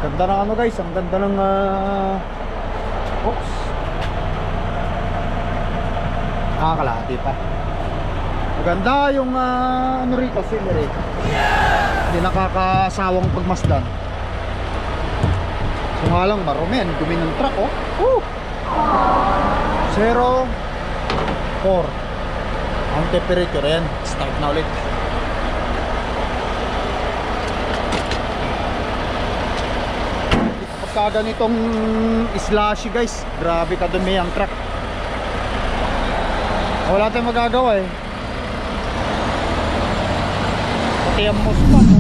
Ganda ng ano guys, ang ganda ng oops. Kalahati pa. Maganda yung ano rito, scenery. Hindi nakakasawang pagmasdan. So nga lang, marumi, dumi ng truck oh. 0.4 ang temperature yan. Start na ulit. Pagka ganitong slushy guys, grabe kadumi ang truck. Wala tayong magagawa eh. Pati ang muspa no?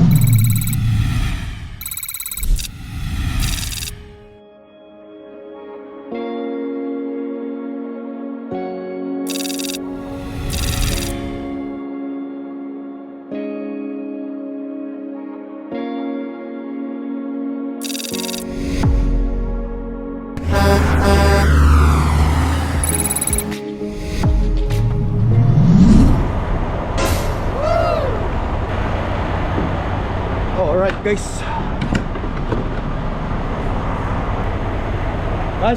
Alright guys,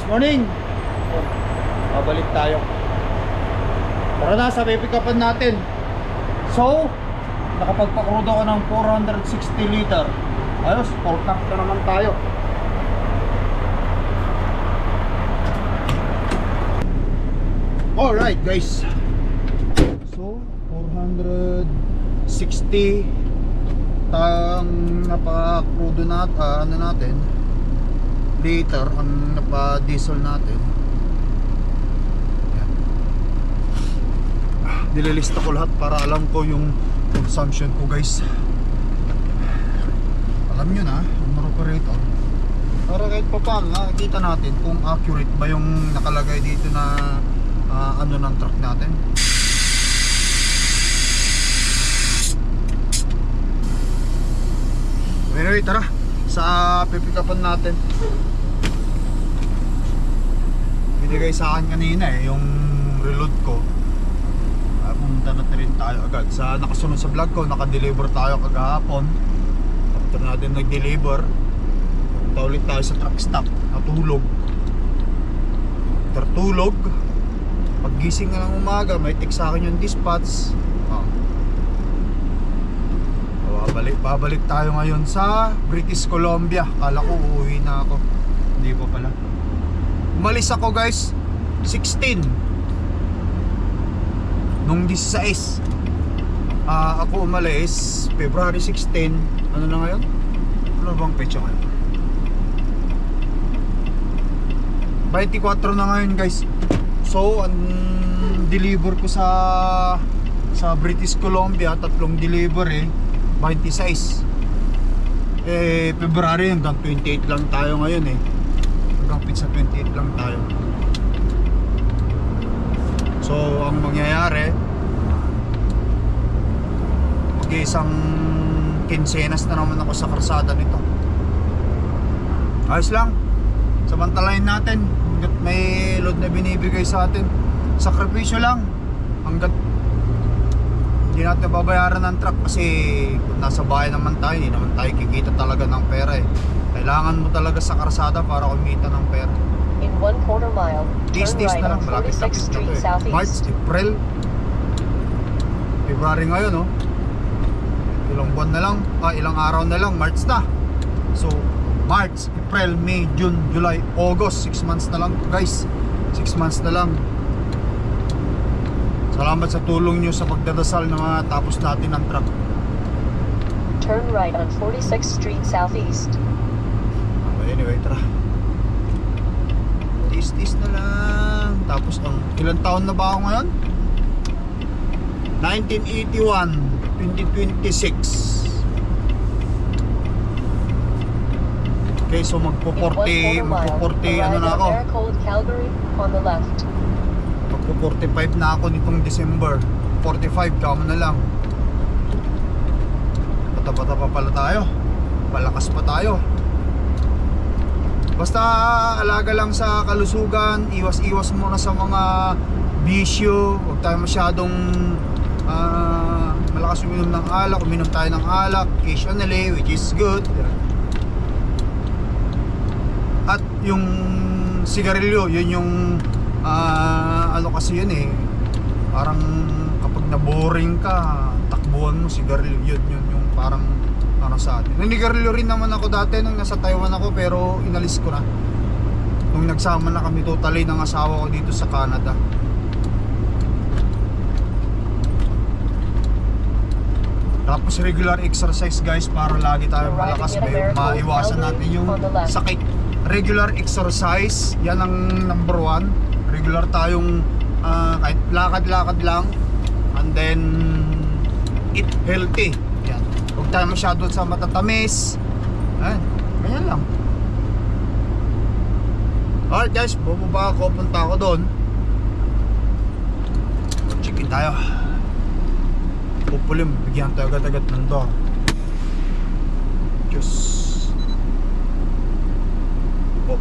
morning. Babalik tayo. Tara na sa pick upan natin. So nakapagpa-crude ako ng 460 liter. Ayos, full tank na naman tayo. Alright guys, so 460 tang napa-crudo natin liter ang napa-diesel natin. Yan. Nililista ko lahat para alam ko yung consumption ko guys. Alam nyo na, ang operator, para kahit pa paano nakikita natin kung accurate ba yung nakalagay dito na ano ng truck natin. Anyway, tara sa pipikapan natin. Binigay sa akin kanina yung reload ko. Pumunta na rin tayo agad sa nakasunod sa vlog ko. Naka-deliver tayo kagahapon. After natin nag-deliver, punta ulit tayo sa truck stop. Natulog. After tulog, paggising na ng umaga, may text sa akin yung dispatch. Babalik tayo ngayon sa British Columbia. Kala ko uuwi na ako, hindi pa pala. Umalis ako guys 16 nung 16. Ako umalis February 16. Ano na ngayon? Ano bang petsa ngayon? 24 na ngayon guys. So ang deliver ko sa British Columbia, tatlong delivery 26. February hanggang 28 lang tayo ngayon eh. Hanggang pizza 28 lang tayo. So ang mangyayari, mag-isang kinsenas na naman ako sa karsada nito. Ayos lang, samantalahin natin hanggat may load na binibigay sa atin. Sakripisyo lang hanggat hindi natin babayaran ng truck, kasi kung nasa bahay naman tayo, hindi naman tayo kikita talaga ng pera eh. Kailangan mo talaga sa karsada para kumita ng pera. In 1/4 mile, Tis na lang, malapit-lapit na to eh. March, April, February ngayon oh. Ilang buwan na lang, ilang araw na lang, March na. So March, April, May, June, July, August, 6 months na lang guys. 6 months na lang. Salamat sa tulong nyo sa pagdadasal na matapos natin ang truck. Turn right on 46th Street Southeast. Anyway, tara. Tis na lang. Tapos ilang taon na ba ako ngayon? 1981, 2026. Okay, so magpo-40 ano na ako. Calgary on the left. Magpo-45 na ako nitong December. 45 kamo na lang. Pata-pata pa pala tayo. Palakas pa tayo. Basta alaga lang sa kalusugan, iwas-iwas muna sa mga bisyo. Huwag tayo masyadong malakas uminom ng alak. Uminom tayo ng alak occasionally, which is good. At yung sigarilyo, yun yung ano kasi yun eh, parang kapag naboring ka, takbuhan mo sigarilyo, yun yung parang sa atin. Nanigarilyo rin naman ako dati nung nasa Taiwan ako, pero inalis ko na nung nagsama na kami totally ng asawa ko dito sa Canada. Tapos regular exercise guys, para lagi tayong malakas, maiwasan natin yung sakit. Regular exercise, yan ang number one. Regular tayong kahit lakad-lakad lang, and then eat healthy. Yan. Huwag tayo masyado sa matatamis. Ganyan lang. Alright guys, bumaba ako, punta ako doon. Chicken tayo. Hopefully, bigyan tayo agad-agad ng door. Diyos. Oh.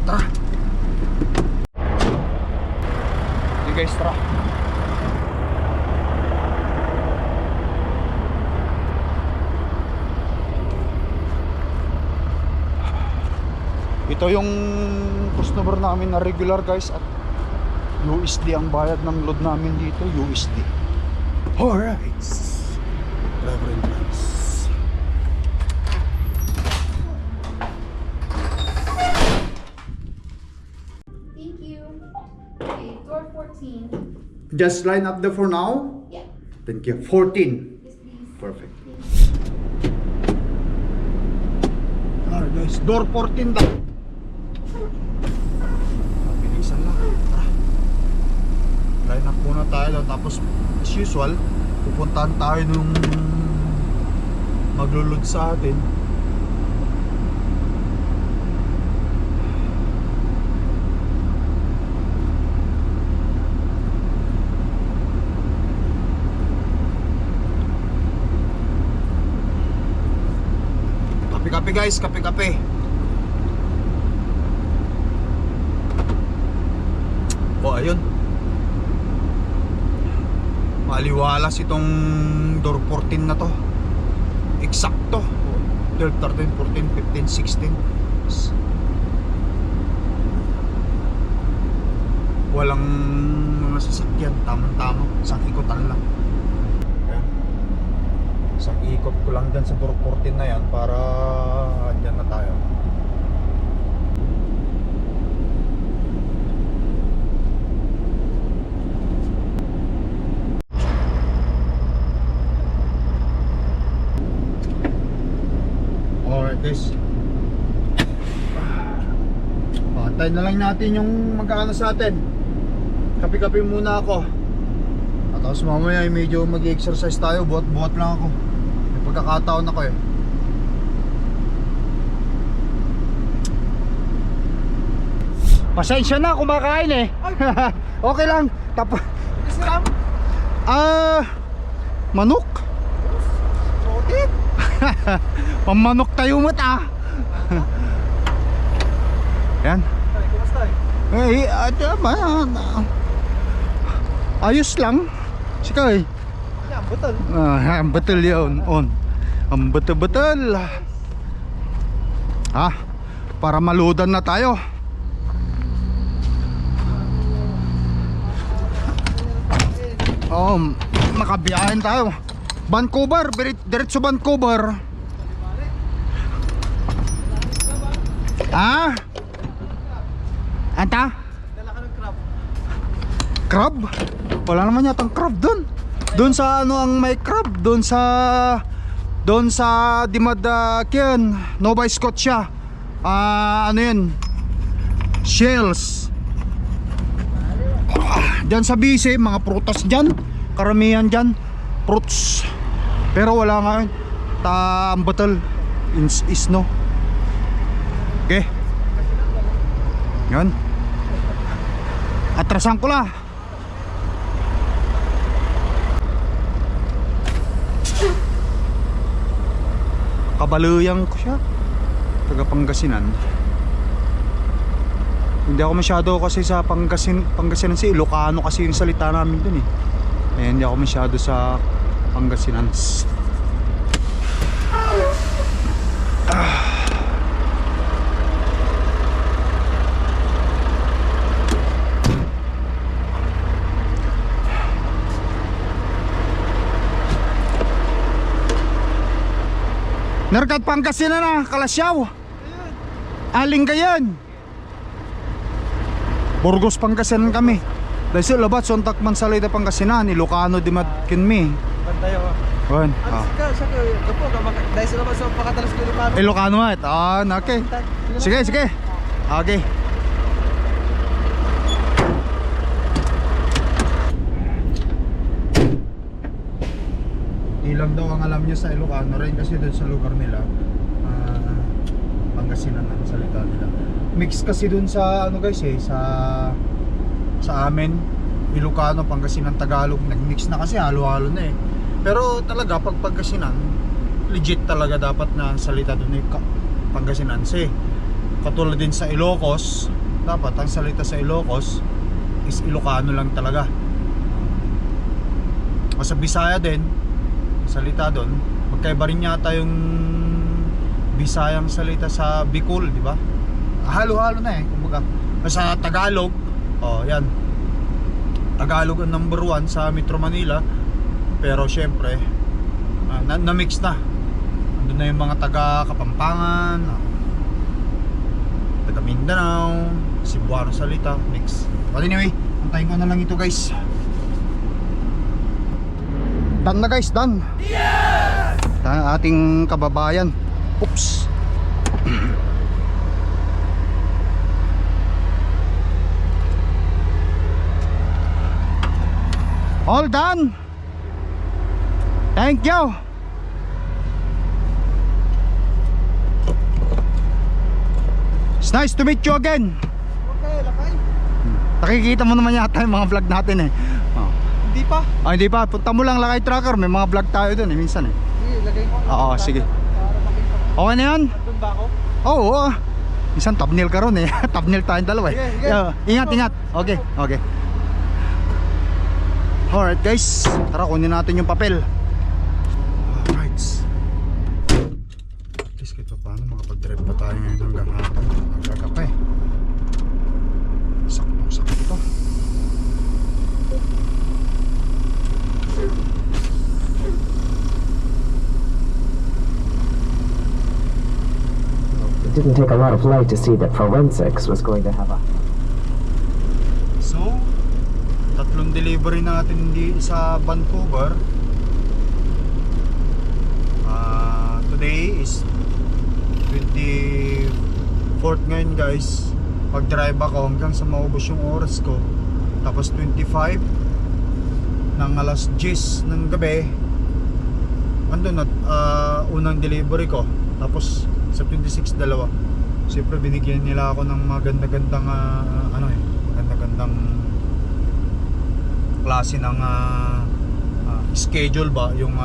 Tara. Okay guys, tara. Ito yung customer namin na regular guys, at USD ang bayad ng load namin dito, USD. Alright. Driver entrance. Thank you. Okay, door 14. Just line up there for now. Yeah. Thank you. 14. Yes, please. Perfect. Alright guys, door 14 lang. Bilisan lang. Tara. Line up muna tayo, tapos as usual, pupuntahan tayo nung maglulod sa atin. Kape guys, kape. Oh, ayun. Maliwalas itong door 14 na to. Eksakto. 12, 13, 14, 15, 16. Walang mga sasakyan, tamang-tama. Isang ikutan lang. Isang ikot ko lang dyan sa door 14 na yan para dyan na tayo. Alright guys, patay na lang natin yung mag-aano sa atin. Kape-kape muna ako. At tapos mamaya medyo mag-exercise tayo. Buhat-buhat lang ako. May pagkakataon ako eh. Pasensya na, kumakain eh. Okay lang. Tapos manok. Protein. Pamanok tayo mata. Yan. Eh, ayos lang. Sikay. Betul. Betul yun. Betul. Para maludan na tayo. Makabiyahin tayo. Vancouver, diretso Vancouver. Anta? Dala ka ng crab. Crab? Wala naman yatang crab doon. Doon sa ano ang may crab? Doon sa Dimadakyan, Nova Scotia. Ano yun? Shells. Diyan sa BC, mga prutas dyan. Karamihan dyan, fruits. Pero wala nga yun. Tambatal is no. Okay. Yan. Atrasan ko lang. Kabaluyang ko siya. Taga Pangasinan. Hindi ako masyado kasi sa Pangasinan si Ilocano kasi yung salita namin dun eh. Hindi ako masyado sa Pangasinan. Narkat Pangasinan na, Kalasyaw. Aling kayan. Burgos Pangasinan kami. Dahil sa labat, sontak man sa Leyte Pangasinan, Ilocano di matkin mi. Bantayo ka. Wan. Ano siya kayo? Gapo ka. Dahil sa naman sa pakatalas ko yung pano. Ilocano at. Okay. Sige, sige. Okay. Ilang daw ang alam niya sa Ilocano rin kasi doon sa lugar nila Pangasinan ang salita nila. Mix kasi doon sa ano guys sa amin Ilocano, Pangasinan, Tagalog nagmix na kasi halo-halo na eh. Pero talaga pag Pangasinan legit talaga dapat na ang salita doon eh Pangasinan kasi katulad din sa Ilocos dapat ang salita sa Ilocos is Ilocano lang talaga. O sa Bisaya din salita doon magkaiba rin yata yung Bisayang salita sa Bicol, di ba? Halo-halo na eh kumbaga. Sa Tagalog, yan Tagalog ang number 1 sa Metro Manila. Pero syempre na-mix na. Andun na yung mga taga Kapampangan, taga Mindanao, Cebuano salita, mix. But anyway, antayin ko na lang ito guys. Done na guys, done. Yes! Ating kababayan. Oops. All done. Thank you. It's nice to meet you again. Okay, lakay. Nakikita mo naman yata yung mga vlog natin eh. Hindi pa. Hindi pa, punta mo lang Lakay Tracker. May mga vlog tayo dun eh, minsan eh. Sige, lagay ko. Oo, sige. Para makita ko. Okay na yan? Nandun ba ako? Oo. Minsan thumbnail ka ron eh. Thumbnail tayong dalawa eh. Sige, sige. Ingat, ingat. Okay, okay. Alright guys, tara kunin natin yung papel. Alright. At least kahit pa paano makapag-drive pa tayo ngayon hanggang hapon. Naglaga pa eh. Sakit ito. It didn't take a lot of light to see that forensics was going to have a... So, tatlong delivery natin sa Vancouver. Today is 24th ngayon guys. Pag-drive ako hanggang sa maubos yung oras ko. Tapos 25 ng alas 10 ng gabi andun at unang delivery ko. Tapos sa 26 dalawa. Siyempre binigyan nila ako ng maganda-gandang maganda-gandang klase ng schedule ba yung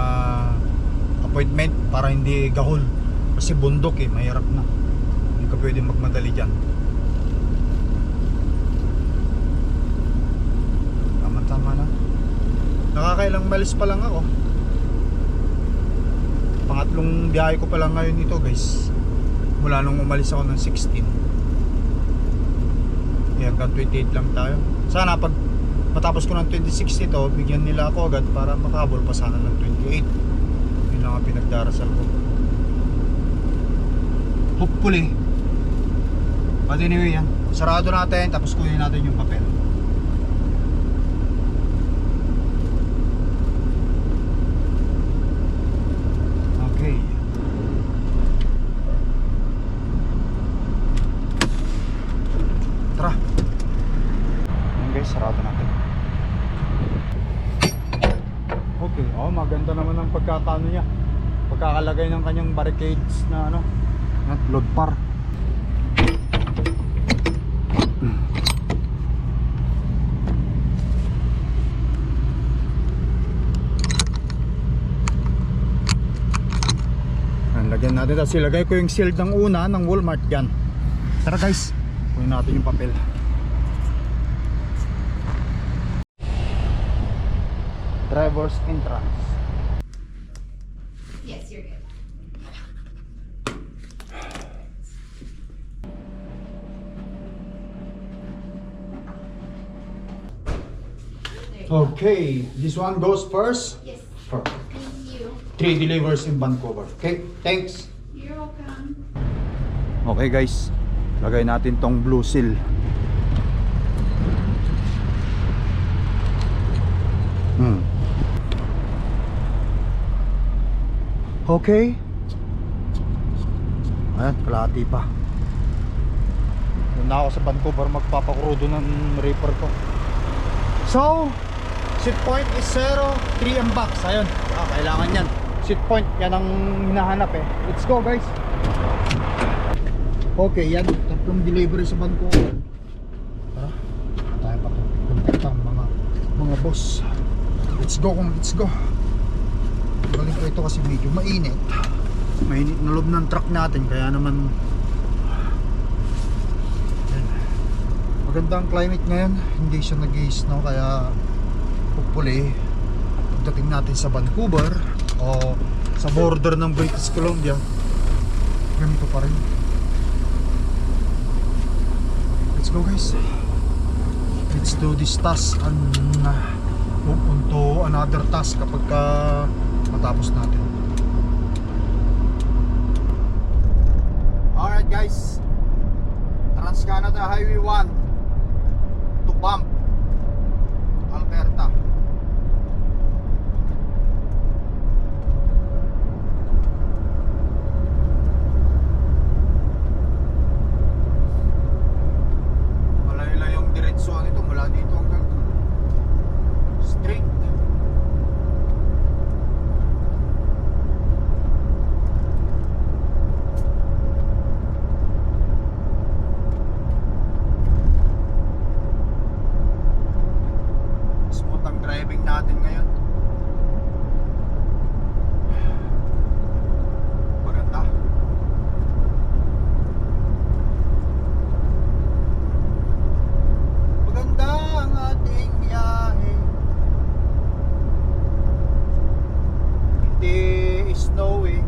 appointment para hindi gahol kasi bundok eh, mahirap na, hindi ka pwede magmadali dyan. Tama na, nakakailang miles pa lang ako, pangatlong biyahe ko pa lang ngayon ito guys, mula nung umalis ako ng 16 hanggang 28 lang tayo. Sana pag matapos ko ng 26 ito, bigyan nila ako agad para makahabol pa sana ng 28. Yun lang ang pinagdarasal ko. Hopefully. But anyway yan, sarado natin tapos kunin natin yung papel. Okay. Tara. Ayan guys, sarado natin. Okay, maganda naman ang pagkakaano niya. Pagkakalagay ng kanyang barricades na load bar. Lagyan natin, tapos ilagay ko yung shield ng una ng Walmart yan. Tara guys, kunin natin yung papel. Driver's entrance. Yes, you're good. Okay, this one goes first. Yes. Perfect. Thank you. 3 deliveries in Vancouver. Okay, thanks. You're welcome. Okay guys, lagay natin tong blue seal. Okay. Ayan, kalahati pa. Doon na ako sa Vancouver magpapakrudo ng reaper ko. So, seat point is 0, 3 and box. Ayun, kailangan yan. Seat point, yan ang hinahanap eh. Let's go guys. Okay, yan. Tatlong delivery sa Vancouver. Tara, tayo pa kontaktang mga boss. Let's go kung let's go. Galing ko ito kasi medyo mainit. Mainit na loob ng truck natin, kaya naman yan. Maganda ang climate ngayon. Hindi siya nag-snow, kaya hopefully pagdating natin sa Vancouver o sa border ng British Columbia, ganito pa rin. Let's go guys. Let's do this task and move on to another task kapag matapos natin. Alright guys, Trans-Canada Highway 1 to Banff, Alberta. Malayo-layo yung diretsuhan nito, mula dito hanggang straight. Smooth ang driving natin ngayon. Maganda. Maganda ang ating biyahe. Hindi snowy.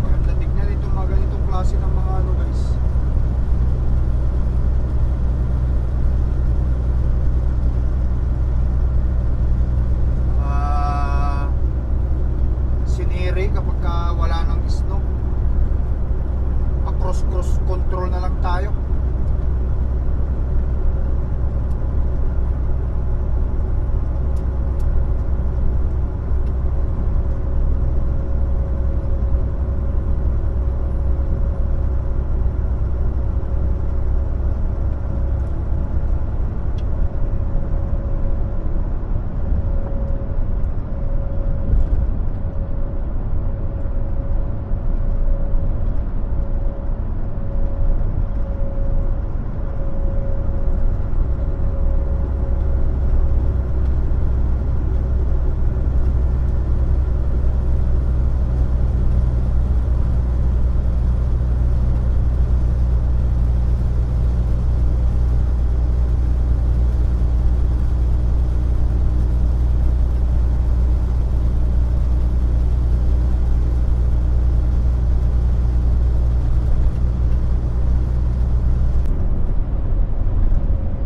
Maganda tignan ito mga ganitong klase ng mga ano guys. Scenery kapag wala ng snow. Cross control na lang tayo.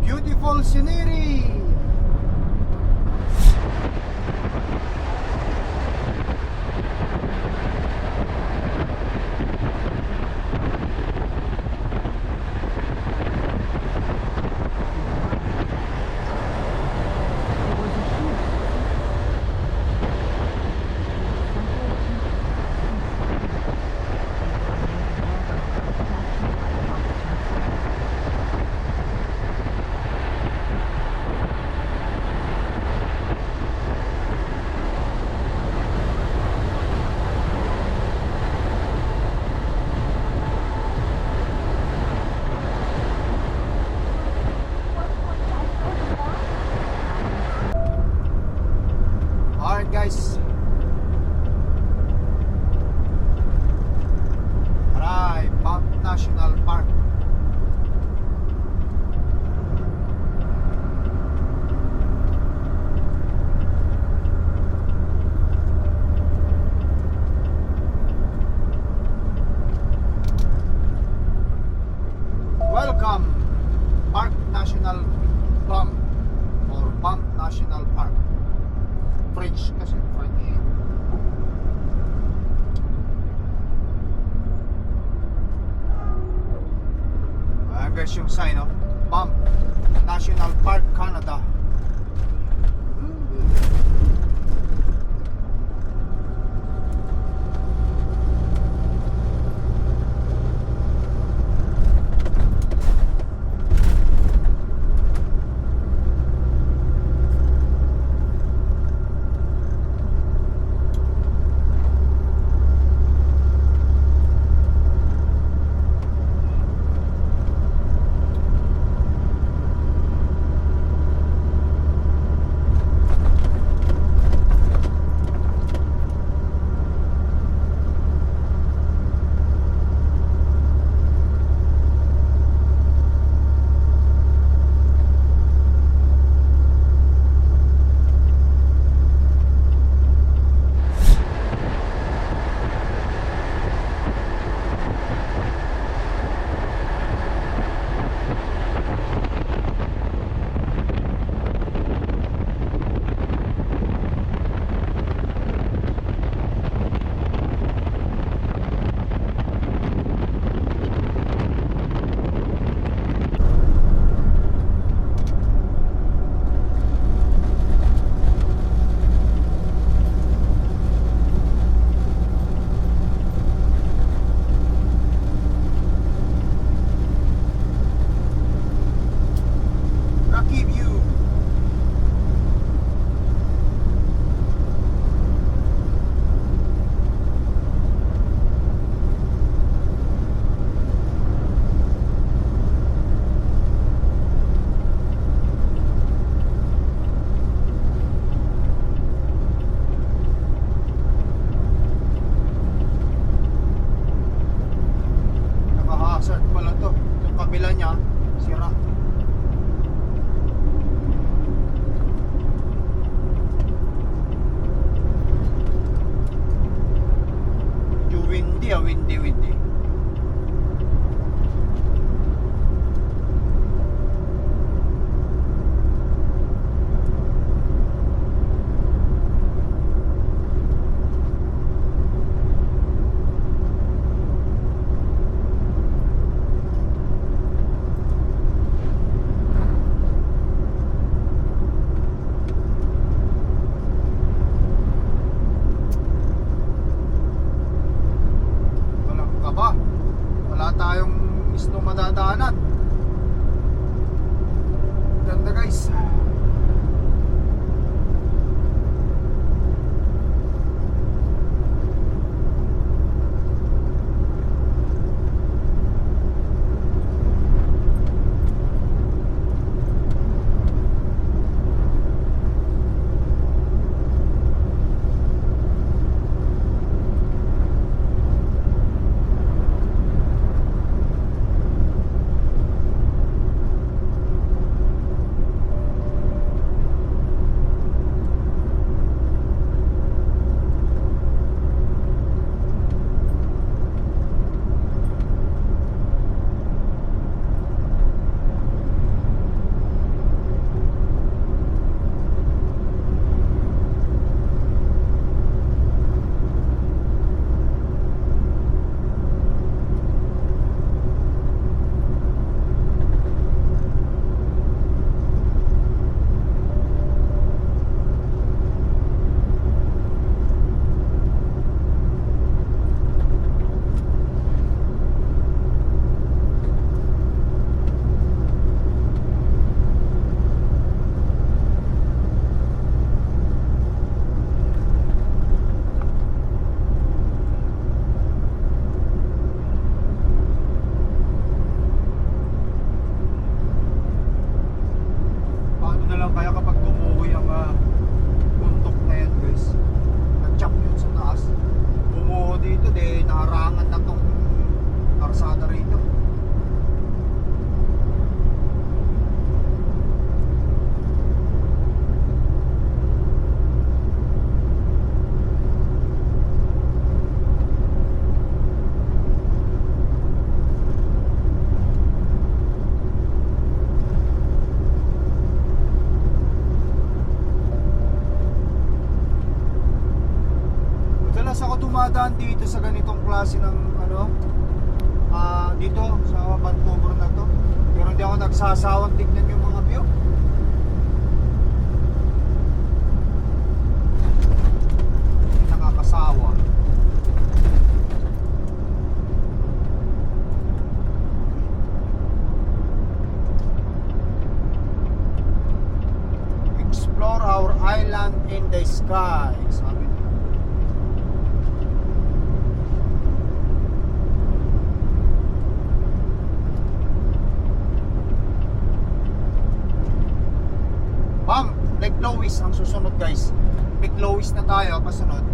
Beautiful scenery. Banff or Banff National Park. French kasi, French. Ayan guys yung sign, no? Banff National Park, Canada. Lucky view. Naka-hazard pala to. Yung kabila niya, sira. Yung windy, windy. Walang kaba. Wala tayong mismong madadaanan. Ganda guys. Paano na lang kaya kapag bumuwi ang bundok na yan guys? Nag-chop yun sa taas. Bumuho dito, naharangan na tong karsada rito. dumadaan dito sa ganitong klase ng ano, dito sa Vancouver na to. Pero hindi ako nagsasawang tignan yung mga view. Hindi nakakasawa. Explore our island in the sky, sabi nila. Bam! Lake Louise ang susunod, guys. Lake Louise na tayo, kasunod.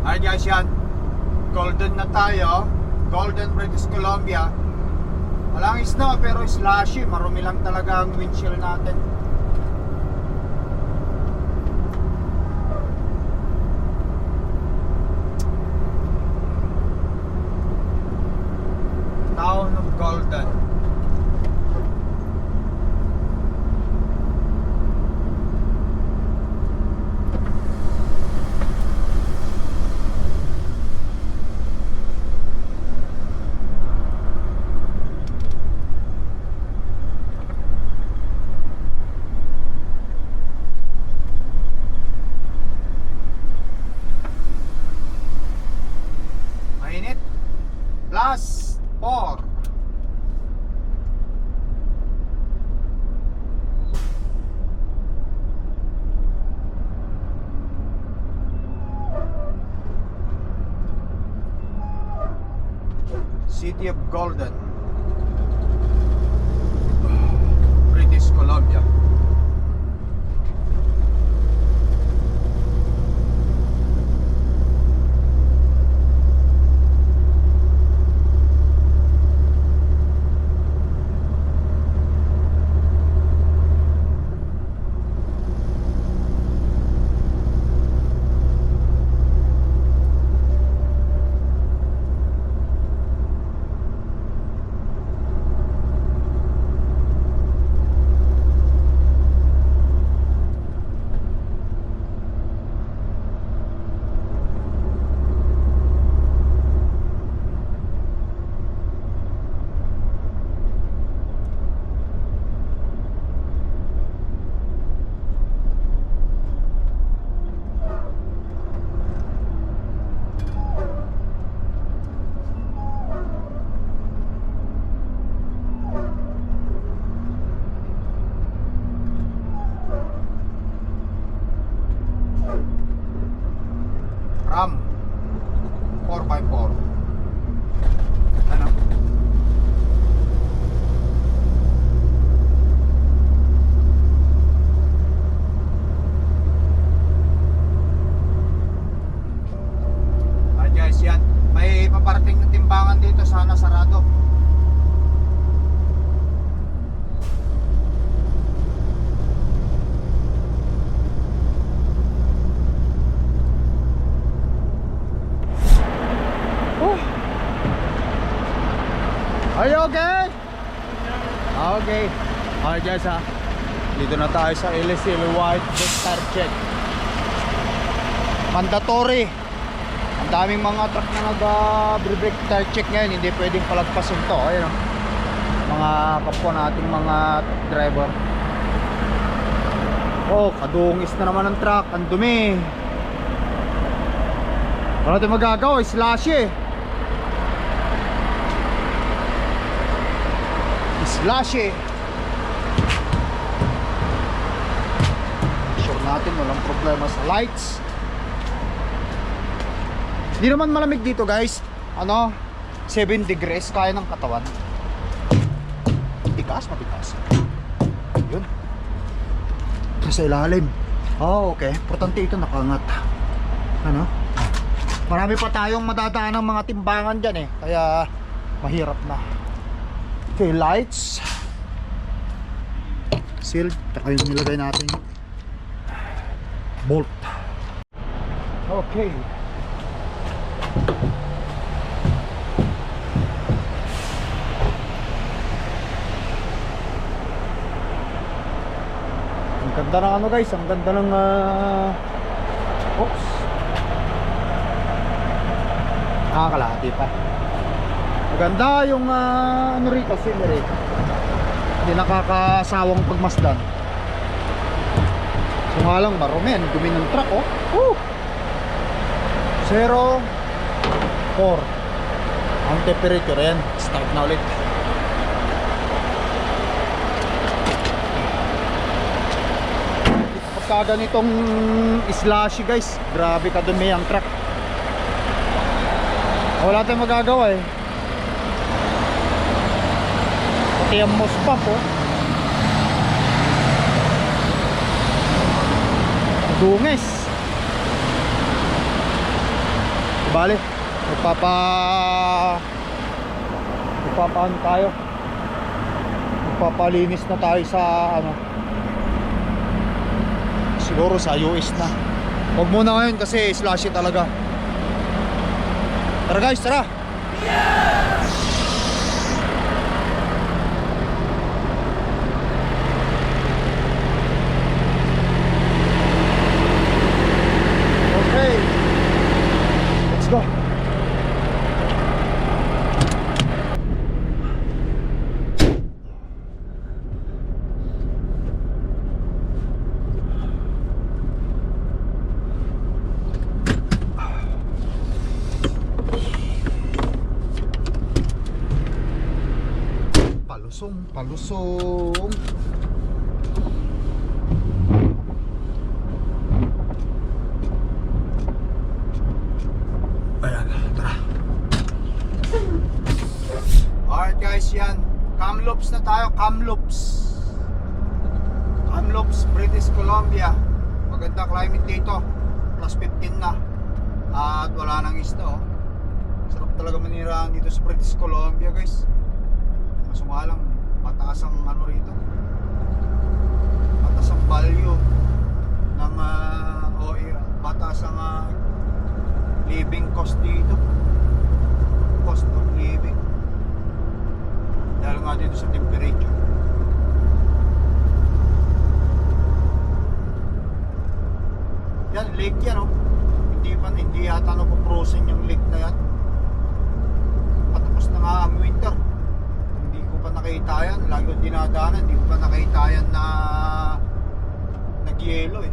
Alright guys, yan. Golden na tayo. Golden, British Columbia. Walang snow pero slushy. Marumi lang talaga ang windshield natin. Town of Golden. Mainit. Plus 4. City of Golden, British Columbia. Ram 4x4. Ano? Alright guys, yan. May paparating na timbangan dito, sana sarado. Are you okay? Okay. Alright guys ha. Dito na tayo sa LSL White Vector Check. Mandatory. Ang daming mga truck na nag-brake tire check ngayon. Hindi pwedeng palagpasin to. Ayun o. Mga kapwa nating mga driver. Oh, kadungis na naman ng truck. Ang dumi. Wala natin magagawa. Slashy eh. Slashy. Sure natin walang problema sa lights. Hindi naman malamig dito guys. Ano, 7 degrees kaya ng katawan. Matigas. Yun. Sa ilalim. Oh, okay. Importante ito nakaangat. Ano? Marami pa tayong madadaan ng mga timbangan dyan eh. Kaya mahirap na. Okay, lights sealed. Tsaka yung nilagay natin bolt. Okay. ganda ng ano guys, ang ganda ng oops. Kalahati pa. Maganda yung ano rito, scenery. Hindi nakakasawang pagmasdan. So nga lang marumi, ang dumi ng truck oh. Woo! 0.4 ang temperature. Yan, start na ulit. Pagka ganitong slushy guys, grabe kadumi ang truck. Wala tayong magagawa eh. Pati ang moss pump oh. Dungis. Bale, magpapaano tayo. Magpapalinis na tayo sa ano. Siguro sa US na. Huwag muna ngayon kasi slushy talaga. Tara guys, tara! Okay, let's go! Palusong. Ayan, tara. Alright guys, yan. Kamloops na tayo, Kamloops, British Columbia. Maganda climate dito. Plus 15 na. At wala nang isda oh. Sarap talaga manirahan dito sa British Columbia guys. Kaso nga lang, mataas ang ano rito, mataas ang value ng mataas ang living cost dito, cost of living, dahil nga dito sa temperature. Yan, lake yan oh. Hindi yata napuprosen yung lake na yan. Patapos na nga ang winter, nakita yan, lagi ko dinadaanan, hindi ko pa nakita yan na nag-yelo eh.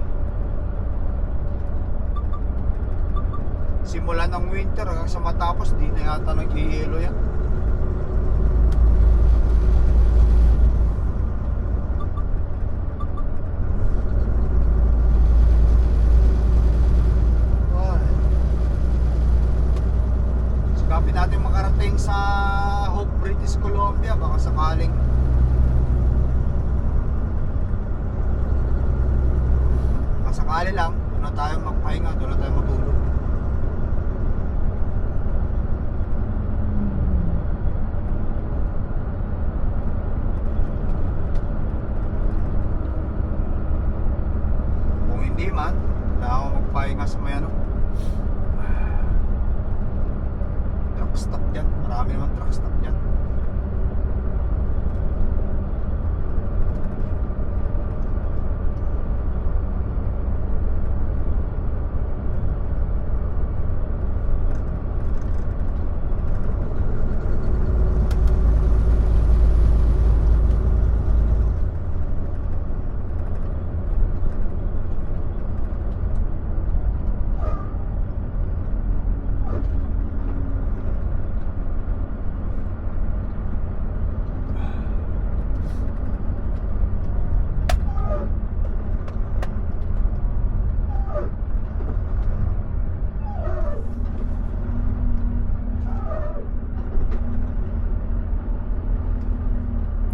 Simula ng winter hanggang sa matapos, di na yata nag-yelo yan. Sigapin natin makarating sa Hope, British Columbia, baka sakaling lang, doon na tayo magpahinga, doon na tayo matulog. Kung hindi man, wala ako magpahinga sa may ano, truck stop dyan. Marami naman truck stop dyan.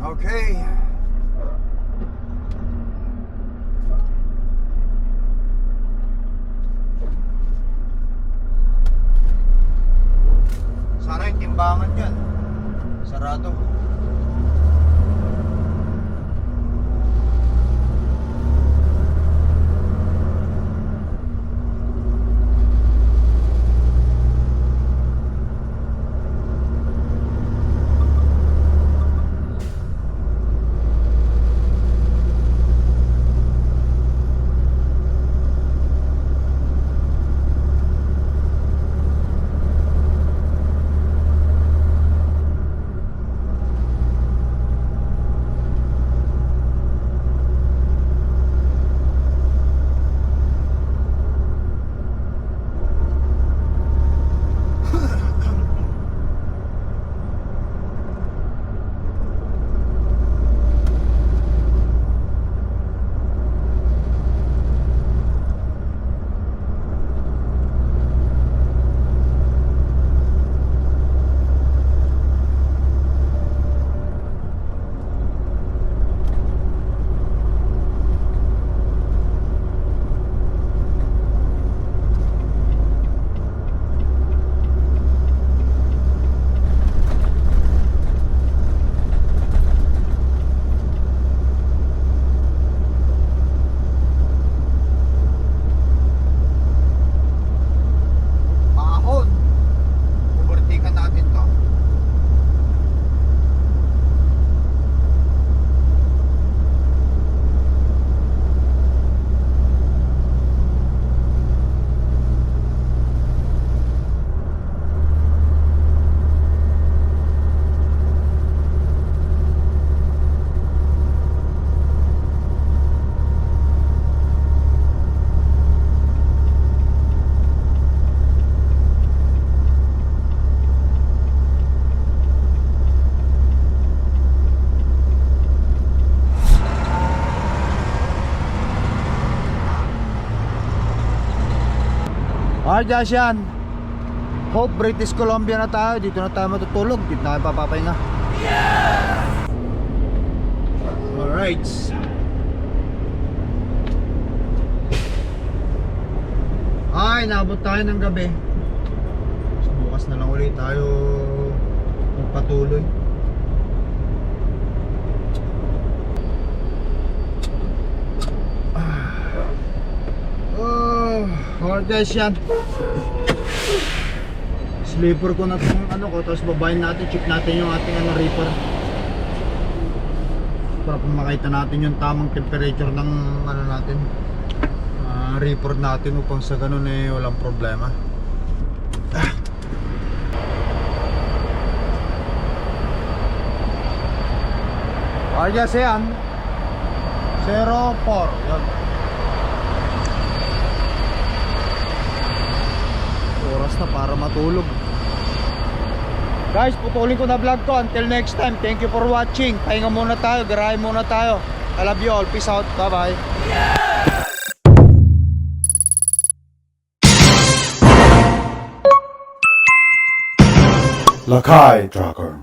Okay. Sana yung timbangan yan sarado. Alright guys, yan. Hope British Columbia na tayo. Dito na tayo matutulog. Dito na tayo papapahinga. Alright. Ay, naabot tayo ng gabi. So, bukas na lang ulit tayo magpatuloy. Alright guys, yan. Sleeper ko na itong ano ko. Tapos babayin natin, check natin yung ating reaper para makita natin yung tamang temperature ng natin, reaper natin, upang sa ganun walang problema. Alright guys, yan 04 yan. Oras na para matulog. Guys, putulin ko na vlog ko. Until next time, thank you for watching. Pahinga muna tayo, garahe muna tayo. I love you all, peace out, bye bye. Lakai Tracker.